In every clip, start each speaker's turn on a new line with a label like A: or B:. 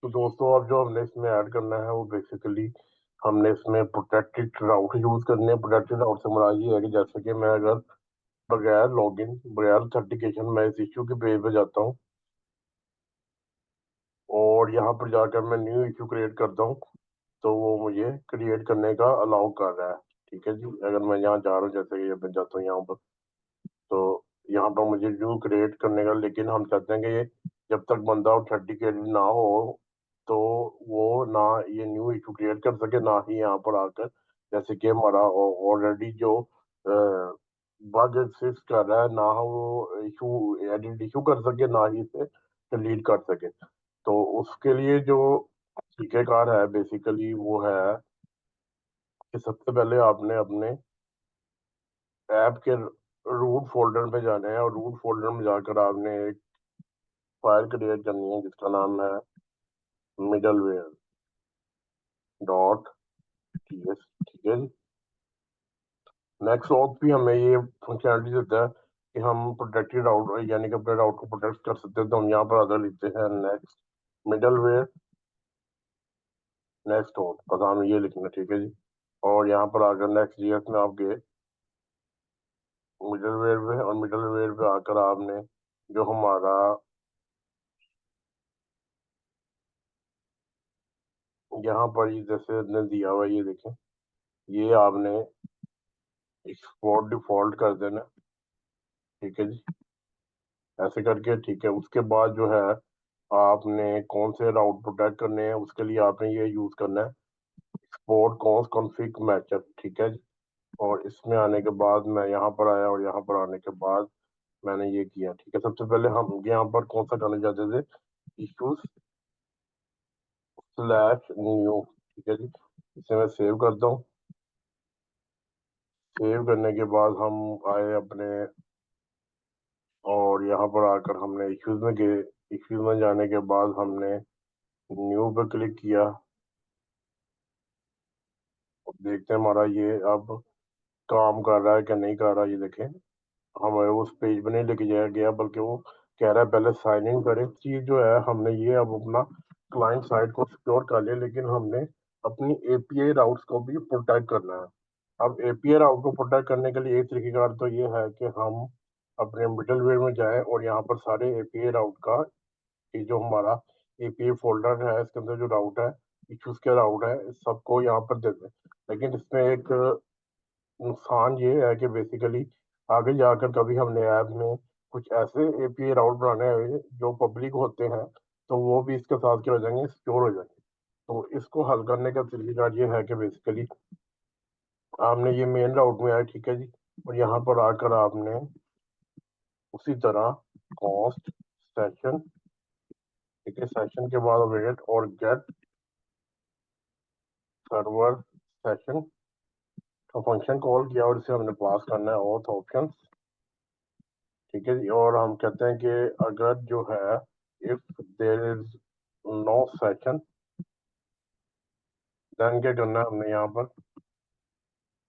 A: तो दोस्तों अब जो हमने इसमें ऐड करना है वो बेसिकली हमने इसमें प्रोटेक्टेड राउट यूज करने हैं। प्रोटेक्टेड राउट से मुराद ये है कि जैसे कि मैं अगर बगैर लॉगिन बगैर ऑथेंटिकेशन मैं इस इश्यू के पेज पे जाता हूँ और यहाँ पर जाकर मैं न्यू इश्यू क्रिएट करता हूँ तो वो मुझे क्रिएट करने का अलाउ कर रहा है। ठीक है जी, अगर मैं यहाँ जा रहा हूँ जैसे कि मैं जाता हूँ यहाँ पर तो यहाँ पर मुझे न्यू क्रिएट करने का, लेकिन हम चाहते हैं कि ये जब तक बंदा ऑथेंटिकेटेड ना हो तो वो ना ये न्यू इशू क्रिएट कर सके ना ही यहाँ पर आकर जैसे कि हमारा ऑलरेडी जो बग एग्जिस्ट कर रहा है ना वो इशू एडिट इशू कर सके ना ही इसे डिलीट कर सके। तो उसके लिए जो तरीकेकार है बेसिकली वो है कि सबसे पहले आपने अपने ऐप के रूट फोल्डर में जाना है और रूट फोल्डर में जाकर आपने एक फाइल क्रिएट करनी है जिसका नाम है मिडलवेयर डॉट टी एस। ठीक है जी। नेक्स्ट ऑप भी हमें ये फंक्शनलिटी देता है कि हम प्रोटेक्टेड राउट यानी कि अपने राउट को प्रोटेक्ट कर सकते हैं। तो हम यहाँ पर आकर लिखते हैं नेक्स्ट मिडलवेयर नेक्स्ट ऑप, बस हमें ये लिखना है। ठीक है जी। और यहाँ पर आकर नेक्स्ट जीएस में आप गए मिडलवेयर पे और मिडलवेयर पे आकर आपने जो हमारा यहाँ पर ये जैसे ने दिया हुआ है, ये देखें, ये आपने एक्सपोर्ट डिफॉल्ट कर देना। ठीक है जी, ऐसे करके। ठीक है, उसके बाद जो है आपने कौन से राउट प्रोटेक्ट करने हैं उसके लिए आपने ये यूज करना है एक्सपोर्ट कॉन्स कॉन्फिग मैचअप। ठीक है जी। और इसमें आने के बाद मैं यहाँ पर आया और यहाँ पर आने के बाद मैंने ये किया। ठीक है, सबसे पहले हम यहाँ पर कौन सा करना चाहते थे, इश्यूज स्लैश न्यू। ठीक है जी, इसे मैं सेव करता हूँ। सेव करने के बाद हम आए अपने और यहाँ पर आकर हमने इश्यूज में गए। इश्यूज में जाने के बाद हमने न्यू पे क्लिक किया। अब देखते हैं हमारा ये अब काम कर रहा है कि नहीं कर रहा। ये देखें, हमें उस पेज पे नहीं लेके जाया गया बल्कि वो कह रहा है पहले साइन इन करें। चीज जो है हमने ये अब अपना क्लाइंट साइड को सिक्योर कर लिया, लेकिन हमने अपनी एपीआई राउट्स को भी प्रोटेक्ट करना है। अब एपीआई राउट को प्रोटेक्ट करने के लिए एक तरीकेकार तो ये है कि हम अपने मिडलवेयर में जाएं और यहाँ पर सारे एपीआई राउट का ये जो हमारा एपीआई फोल्डर है इसके अंदर जो राउट है इश्यूज के राउट है इस सबको यहाँ पर दे दें। लेकिन इसमें एक नुकसान ये है कि बेसिकली आगे जाकर कभी हमने ऐप में कुछ ऐसे एपीआई राउट बनाने हैं जो पब्लिक होते हैं तो वो भी इसके साथ क्या हो जाएंगे, सिक्योर हो जाएंगे। तो इसको हल करने का तरीका ये है कि बेसिकली आपने ये मेन राउट में आया। ठीक है जी, और यहाँ पर आकर आपने उसी तरह कॉस्ट सेशन, ठीक है, सेशन के बाद वेट और गेट सर्वर सेशन का फंक्शन कॉल किया और इसे हमने पास करना है ऑथ ऑप्शन। ठीक है जी, और हम कहते हैं कि अगर जो है if there is no session then क्या करना है हमने यहाँ पर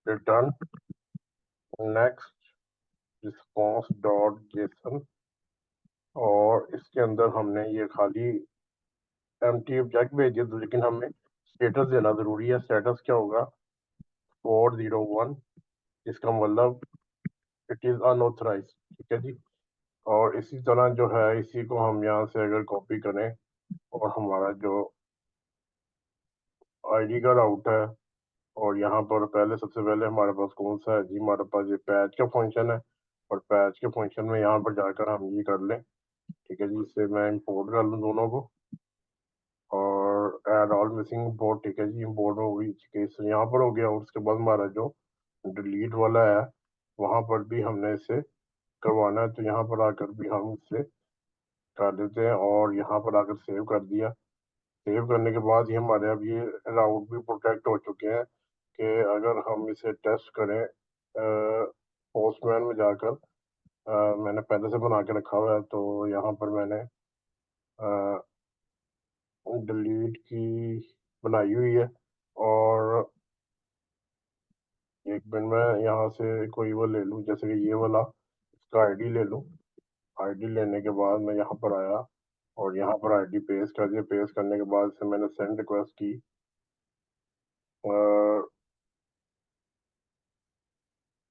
A: return next response dot JSON. और इसके अंदर हमने ये खाली एम्प्टी ऑब्जेक्ट भेजे तो लेकिन हमें स्टेटस देना जरूरी है। स्टेटस क्या होगा, 401, जिसका मतलब इट इज अनऑथराइज। ठीक है जी, और इसी तरह जो है इसी को हम यहाँ से अगर कॉपी करें और हमारा जो आईडी का राउट है और यहाँ पर पहले सबसे पहले हमारे पास कौन सा है जी, हमारे पास ये पैच का फंक्शन है और पैच के फंक्शन में यहाँ पर जाकर हम ये कर लें। ठीक है जी, इससे मैं इंपोर्ट कर लूँ दोनों को और ऐड ऑल मिसिंग इंपोर्ट। ठीक है जी, इंपोर्ट हो गई केस यहाँ पर हो गया। और उसके बाद हमारा जो डिलीट वाला है वहां पर भी हमने इसे करवाना है तो यहाँ पर आकर भी हम इसे कर देते हैं और यहाँ पर आकर सेव कर दिया। सेव करने के बाद ही हमारे अब ये राउट भी प्रोटेक्ट हो चुके हैं कि अगर हम इसे टेस्ट करें पोस्टमैन में जाकर मैंने पहले से बना के रखा हुआ है तो यहाँ पर मैंने डिलीट की बनाई हुई है। और एक मिनट में यहाँ से कोई वो ले लूँ जैसे कि ये वाला इसका आईडी ले लूँ। आईडी लेने के बाद मैं यहाँ पर आया और यहाँ पर आईडी पेस्ट कर दिया। पेस्ट करने के बाद से मैंने सेंड रिक्वेस्ट की।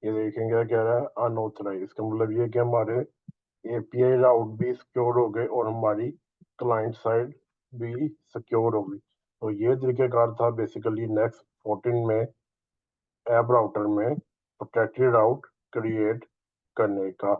A: ये देखेंगे क्या कह रहा है, अनऑथराइज। इसका मतलब ये कि हमारे एपीआई राउट भी सिक्योर हो गए और हमारी क्लाइंट साइड भी सिक्योर हो गई। तो ये तरीकेकार था बेसिकली नेक्स्ट 14 में ऐप राउटर में प्रोटेक्टेड राउट क्रिएट करने का।